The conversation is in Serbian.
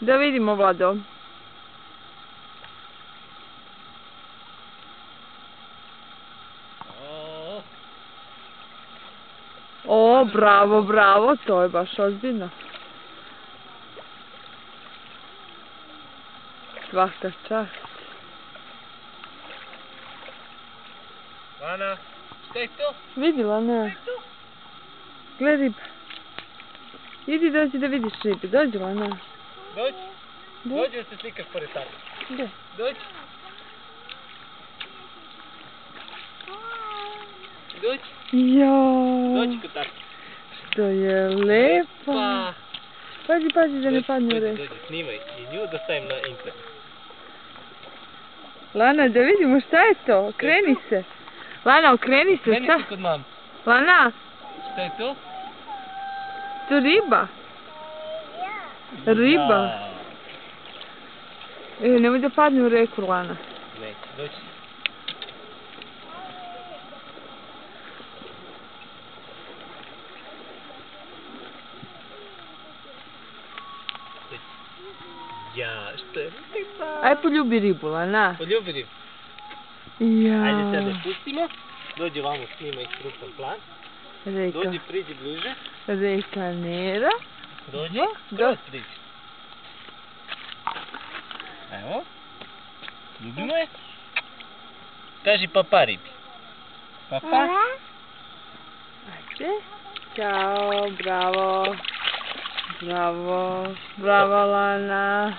Da vidimo, Vlado. O, bravo, bravo, to je baš ozbiljno. Svaka čast. Lana, šta je to? Vidi, Lana. Gledaj riba. Idi, dođi da vidiš ribe. Dođi, Lana. Dođi. Dođi da se slikaš pored tate. Gde? Dođi. Dođi. Jao. Dođi kod tate. Što je lepa. Pa. Pazi, pazi da ne padne u reku. Dođi, snimaj. I nju da stavim na internet. Lana, da vidimo šta je to. Okreni se. Lana, okreni se. Kreni Šta? se kod mam. Lana, Šta je to? to riba. Riba. Ja. Nemoj da padne u reku, Lana. Ne, dođi. Ja, što je riba? Aj poljubi ribu, Lana. Poljubi ribu. Ja. Ajde sad da pustimo. Dođi vamo, snimaj krupan plan. Reka. Dođi, priđi bliže. Reka Nera. Dođi, Da. skroz priđi. Evo. Ljubimo je. Kaži papa ribi. Papa. Ajde. Ćao, bravo. Bravo. Bravo, Lana.